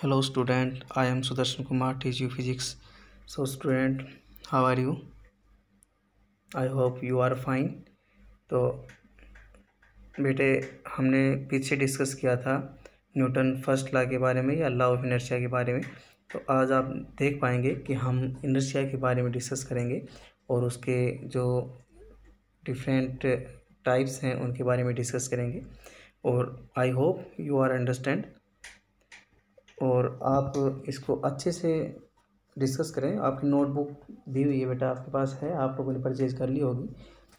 Hello student, I am Sudarshan Kumar, teach you physics. So student, how are you? I hope you are fine. तो बेटे हमने पीछे discuss किया था Newton first law के बारे में या लॉ ऑफ इनर्शिया के बारे में। तो आज आप देख पाएंगे कि हम इनर्शिया के बारे में डिस्कस करेंगे और उसके जो डिफरेंट टाइप्स हैं उनके बारे में डिस्कस करेंगे। और I hope you are understand और आप इसको अच्छे से डिस्कस करें। आपकी नोटबुक दी हुई है बेटा, आपके पास है, आप लोगों ने परचेज कर ली होगी,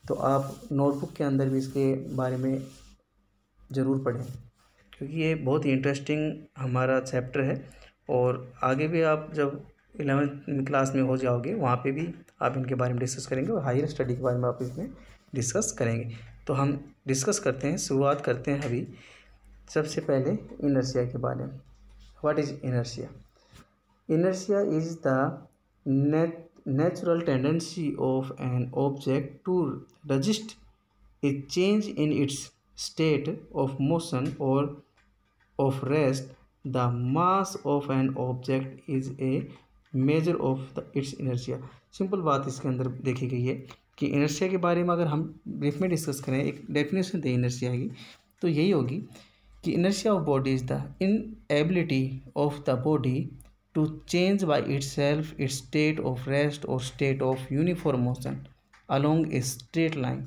तो आप नोटबुक के अंदर भी इसके बारे में ज़रूर पढ़ें क्योंकि ये बहुत ही इंटरेस्टिंग हमारा चैप्टर है। और आगे भी आप जब 11वीं क्लास में हो जाओगे वहाँ पे भी आप इनके बारे में डिस्कस करेंगे और हायर स्टडी के बारे में आप इसमें डिस्कस करेंगे। तो हम डिस्कस करते हैं, शुरुआत करते हैं अभी सबसे पहले इनर्शिया के बारे में। What is inertia? Inertia is the natural tendency of an object to resist a change in its state of motion or of rest. The mass of an object is a measure of its inertia. Simple बात इसके अंदर देखी गई है कि inertia के बारे में अगर हम ब्रीफ में डिस्कस करें, एक डेफिनेशन दें इनर्शिया की, तो यही होगी कि inertia of body is the inability of the body to change by itself its state of rest or state of uniform motion along a straight line।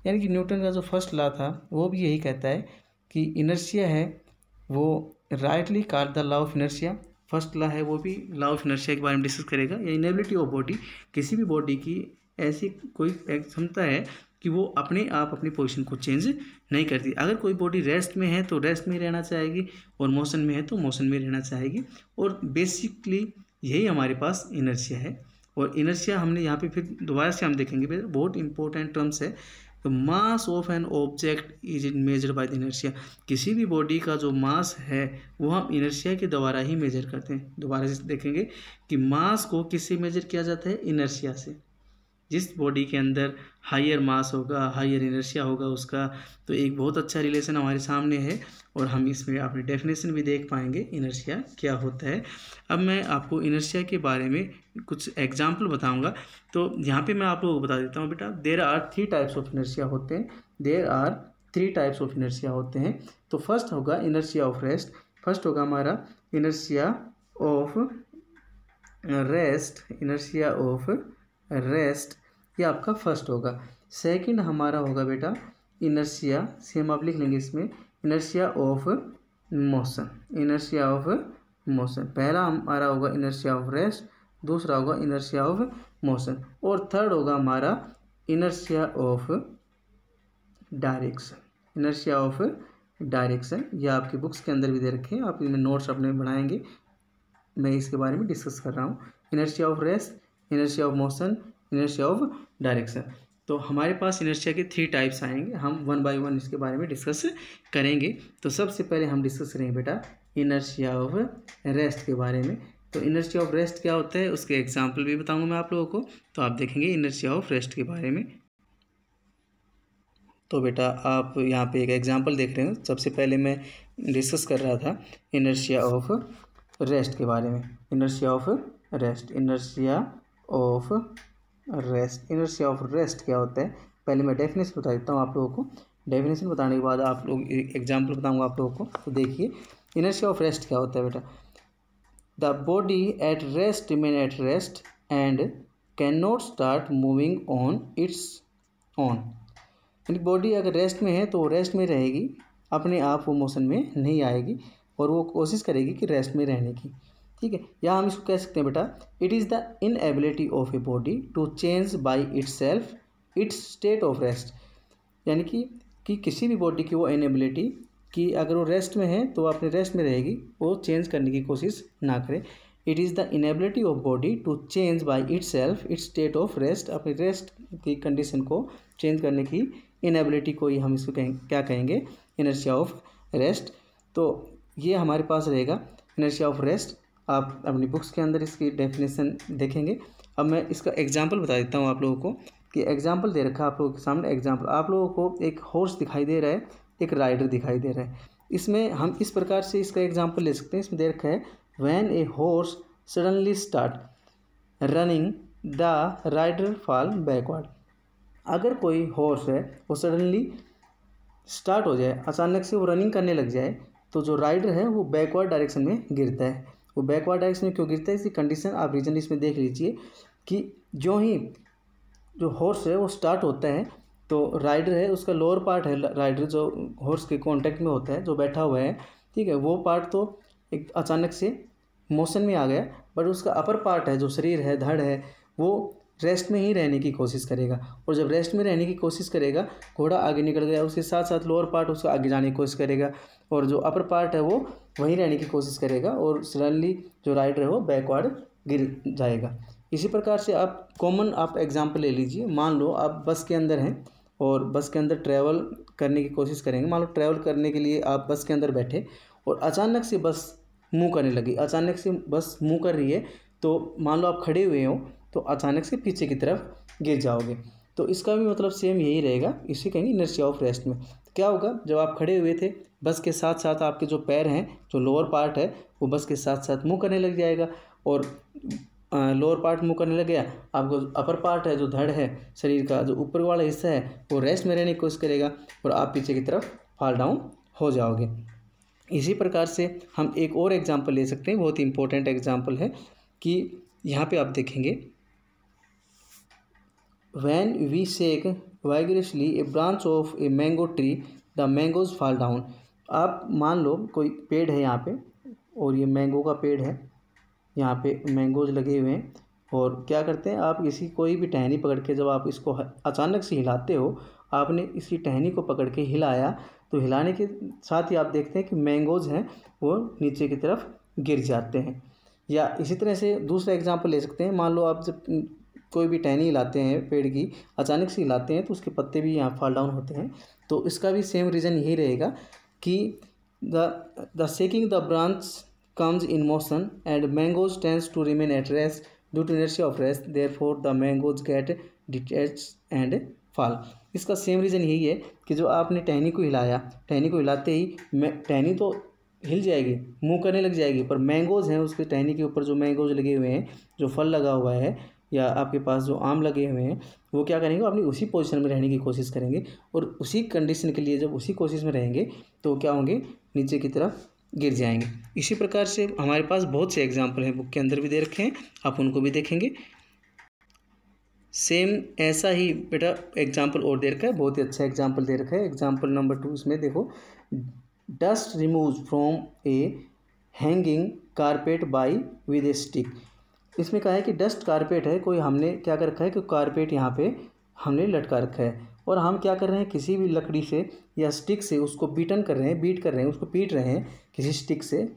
यानी कि न्यूटन का जो फर्स्ट लॉ था वो भी यही कहता है कि इनर्शिया है वो rightly called the law of inertia. First law है वो भी लॉ ऑफ इनर्शिया के बारे में डिस्कस करेगा। या इनेबिलिटी ऑफ बॉडी, किसी भी बॉडी की ऐसी कोई क्षमता है कि वो अपने आप अपनी पोजीशन को चेंज नहीं करती। अगर कोई बॉडी रेस्ट में है तो रेस्ट में रहना चाहेगी और मोशन में है तो मोशन में रहना चाहेगी। और बेसिकली यही हमारे पास इनर्शिया है। और इनर्शिया हमने यहाँ पे फिर दोबारा से हम देखेंगे, बहुत इंपॉर्टेंट टर्म्स है। तो mass of an object is measured by the inertia. किसी भी बॉडी का जो मास है वो हम इनर्शिया के द्वारा ही मेजर करते हैं। दोबारा से देखेंगे कि मास को किससे मेजर किया जाता है, इनर्शिया से। जिस बॉडी के अंदर हायर मास होगा, हायर इनर्शिया होगा उसका, तो एक बहुत अच्छा रिलेशन हमारे सामने है। और हम इसमें अपनी डेफिनेशन भी देख पाएंगे इनर्शिया क्या होता है। अब मैं आपको इनर्शिया के बारे में कुछ एग्जाम्पल बताऊंगा। तो यहाँ पे मैं आप लोगों को बता देता हूँ बेटा, there are 3 types of inertia होते हैं। There are 3 types of inertia होते हैं। तो फर्स्ट होगा इनर्शिया ऑफ रेस्ट। फर्स्ट होगा हमारा inertia of rest. Inertia of rest ये आपका फर्स्ट होगा। सेकंड हमारा होगा बेटा इनर्शिया, सेम आप लिख लेंगे इसमें, inertia of motion. Inertia of motion पहला हमारा होगा इनर्शिया ऑफ रेस्ट, दूसरा होगा इनर्शिया ऑफ मोशन, और थर्ड होगा हमारा inertia of direction. Inertia of direction ये आपकी बुक्स के अंदर भी दे रखे हैं, आप इनमें नोट्स अपने बनाएंगे। मैं इसके बारे में डिस्कस कर रहा हूँ। Inertia of rest, inertia of motion, inertia of direction. तो हमारे पास इनर्शिया के 3 टाइप्स आएंगे। हम 1 बाय 1 इसके बारे में डिस्कस करेंगे। तो सबसे पहले हम डिस्कस करेंगे बेटा इनर्शिया ऑफ रेस्ट के बारे में। तो इनर्शिया ऑफ रेस्ट क्या होता है उसके एग्जांपल भी बताऊंगा मैं आप लोगों को। तो आप देखेंगे इनर्शिया ऑफ रेस्ट के बारे में। तो बेटा आप यहाँ पे एक एग्जाम्पल देख रहे हो। सबसे पहले मैं डिस्कस कर रहा था इनर्शिया ऑफ रेस्ट के बारे में। Inertia of rest, inertia of rest. Inertia of rest क्या होता है पहले मैं डेफिनेशन बता देता हूँ आप लोगों को। डेफिनेशन बताने के बाद आप लोग एग्जांपल बताऊंगा आप लोगों को। तो देखिए इनर्शिया ऑफ रेस्ट क्या होता है बेटा, the body at rest remain at rest and can not start moving on it's on. यानी बॉडी अगर रेस्ट में है तो रेस्ट में रहेगी, अपने आप वो मोशन में नहीं आएगी और वो कोशिश करेगी कि रेस्ट में रहने की। ठीक है, या हम इसको कह सकते हैं बेटा it is the inability of a body to change by itself its state of rest. यानी कि किसी भी बॉडी की वो इनएबिलिटी कि अगर वो रेस्ट में है तो वो अपने रेस्ट में रहेगी, वो चेंज करने की कोशिश ना करे। It is the inability of body to change by itself its state of rest. अपनी रेस्ट की कंडीशन को चेंज करने की इनएबिलिटी को ही हम इसको क्या कहेंगे, इनर्शिया ऑफ रेस्ट। तो ये हमारे पास रहेगा इनर्शिया ऑफ रेस्ट। आप अपनी बुक्स के अंदर इसकी डेफिनेशन देखेंगे। अब मैं इसका एग्जांपल बता देता हूँ आप लोगों को कि एग्जांपल दे रखा है आप लोगों के सामने। एग्जांपल आप लोगों को एक हॉर्स दिखाई दे रहा है, एक राइडर दिखाई दे रहा है। इसमें हम इस प्रकार से इसका एग्जांपल ले सकते हैं। इसमें दे रखा है when a horse suddenly start running the rider fall backward. अगर कोई हॉर्स है वो सडनली स्टार्ट हो जाए, अचानक से वो रनिंग करने लग जाए, तो जो राइडर है वो बैकवर्ड डायरेक्शन में गिरता है। वो बैकवर्ड डायरेक्शन में क्यों गिरता है, इसकी कंडीशन आप रीजन इसमें देख लीजिए कि जो ही जो हॉर्स है वो स्टार्ट होता है तो राइडर है उसका लोअर पार्ट है, राइडर जो हॉर्स के कांटेक्ट में होता है, जो बैठा हुआ है, ठीक है, वो पार्ट तो एक अचानक से मोशन में आ गया, बट उसका अपर पार्ट है, जो शरीर है, धड़ है, वो रेस्ट में ही रहने की कोशिश करेगा। और जब रेस्ट में रहने की कोशिश करेगा, घोड़ा आगे निकल गया, उसके साथ साथ लोअर पार्ट उसका आगे जाने की कोशिश करेगा, और जो अपर पार्ट है वो वहीं रहने की कोशिश करेगा, और सडनली जो राइडर है वो बैकवर्ड गिर जाएगा। इसी प्रकार से आप कॉमन आप एग्जाम्पल ले लीजिए। मान लो आप बस के अंदर हैं और बस के अंदर ट्रैवल करने की कोशिश करेंगे। मान लो ट्रैवल करने के लिए आप बस के अंदर बैठे और अचानक से बस मूव करने लगी, अचानक से बस मूव कर रही है, तो मान लो आप खड़े हुए हो तो अचानक से पीछे की तरफ गिर जाओगे। तो इसका भी मतलब सेम यही रहेगा, इसे कहेंगे इनर्शिया ऑफ रेस्ट में। क्या होगा, जब आप खड़े हुए थे बस के साथ साथ आपके जो पैर हैं, जो लोअर पार्ट है, वो बस के साथ साथ मूव करने लग जाएगा, और लोअर पार्ट मूव करने लग गया, आपको अपर पार्ट है, जो धड़ है शरीर का, जो ऊपर वाला हिस्सा है, वो रेस्ट में रहने की कोशिश करेगा और आप पीछे की तरफ फॉल डाउन हो जाओगे। इसी प्रकार से हम एक और एग्जाम्पल ले सकते हैं, बहुत ही इंपॉर्टेंट एग्जाम्पल है कि यहाँ पे आप देखेंगे, when we shake vigorously a branch of a mango tree the mangoes fall down. आप मान लो कोई पेड़ है यहाँ पे, और ये मैंगो का पेड़ है, यहाँ पे मैंगोज लगे हुए हैं, और क्या करते हैं आप इसी कोई भी टहनी पकड़ के जब आप इसको अचानक से हिलाते हो, आपने इसी टहनी को पकड़ के हिलाया, तो हिलाने के साथ ही आप देखते हैं कि मैंगोज हैं वो नीचे की तरफ गिर जाते हैं। या इसी तरह से दूसरा एग्जांपल ले सकते हैं। मान लो आप जब कोई भी टहनी हिलाते हैं पेड़ की, अचानक से हिलाते हैं, तो उसके पत्ते भी यहाँ फॉल डाउन होते हैं। तो इसका भी सेम रीज़न यही रहेगा कि the shaking the branch comes in motion and mangoes tends to remain at rest due to inertia of rest, therefore the mangoes get detached and fall। इसका सेम रीज़न यही है कि जो आपने टहनी को हिलाया, टहनी को हिलाते ही टहनी तो हिल जाएगी, मूव करने लग जाएगी, पर मैंगोज हैं उसके टहनी के ऊपर, जो मैंगोज लगे हुए हैं, जो फल लगा हुआ है, या आपके पास जो आम लगे हुए हैं, वो क्या करेंगे, अपनी उसी पोजीशन में रहने की कोशिश करेंगे, और उसी कंडीशन के लिए जब उसी कोशिश में रहेंगे तो क्या होंगे, नीचे की तरफ गिर जाएंगे। इसी प्रकार से हमारे पास बहुत से एग्जाम्पल हैं, बुक के अंदर भी दे रखे हैं, आप उनको भी देखेंगे। सेम ऐसा ही बेटा एग्जाम्पल और दे रखा है, बहुत ही अच्छा एग्जाम्पल दे रखा है। एग्जाम्पल नंबर 2 इसमें देखो, dust remove from A hanging carpet by with A stick. इसमें कहा है कि डस्ट कारपेट है, कोई हमने क्या कर रखा है कि कारपेट यहाँ पे हमने लटका रखा है, और हम क्या कर रहे हैं, किसी भी लकड़ी से या स्टिक से उसको बीट कर रहे हैं, उसको पीट रहे हैं किसी स्टिक से।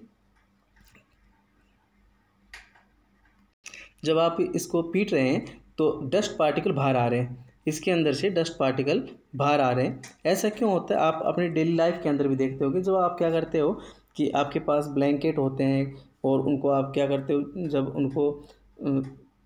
जब आप इसको पीट रहे हैं तो डस्ट पार्टिकल बाहर आ रहे हैं, इसके अंदर से डस्ट पार्टिकल बाहर आ रहे हैं। ऐसा क्यों होता है, आप अपने डेली लाइफ के अंदर भी देखते होगे, जब आप क्या करते हो कि आपके पास ब्लैंकेट होते हैं, और उनको आप क्या करते हो, जब उनको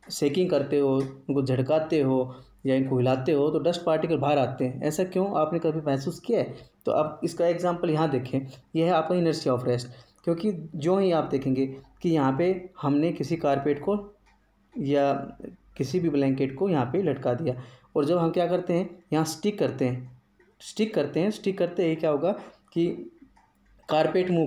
शेकिंग करते हो, उनको झटकाते हो या इनको हिलाते हो, तो डस्ट पार्टिकल बाहर आते हैं। ऐसा क्यों, आपने कभी महसूस किया है? तो आप इसका एग्जांपल यहाँ देखें, यह है आपका इनर्शिया ऑफ रेस्ट। क्योंकि जो ही आप देखेंगे कि यहाँ पे हमने किसी कारपेट को या किसी भी ब्लैंकेट को यहाँ पे लटका दिया, और जब हम क्या करते हैं, यहाँ स्टिक करते ही क्या होगा कि कारपेट मूव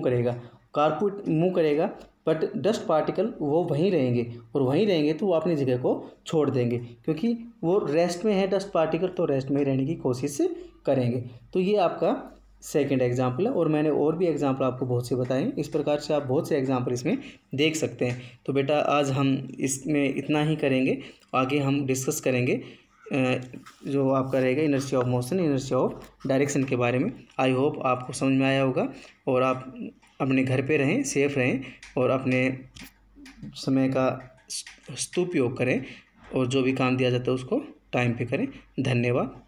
करेगा, बट डस्ट पार्टिकल वो वहीं रहेंगे, और वहीं रहेंगे तो वो अपनी जगह को छोड़ देंगे, क्योंकि वो रेस्ट में है डस्ट पार्टिकल, तो रेस्ट में रहने की कोशिश करेंगे। तो ये आपका सेकंड एग्जाम्पल है, और मैंने और भी एग्जाम्पल आपको बहुत से बताए हैं। इस प्रकार से आप बहुत से एग्जाम्पल इसमें देख सकते हैं। तो बेटा आज हम इसमें इतना ही करेंगे, आगे हम डिस्कस करेंगे जो आपका रहेगा inertia of motion, inertia of direction के बारे में। आई होप आपको समझ में आया होगा, और आप अपने घर पे रहें, सेफ रहें, और अपने समय का सदुपयोग करें, और जो भी काम दिया जाता है उसको टाइम पे करें। धन्यवाद।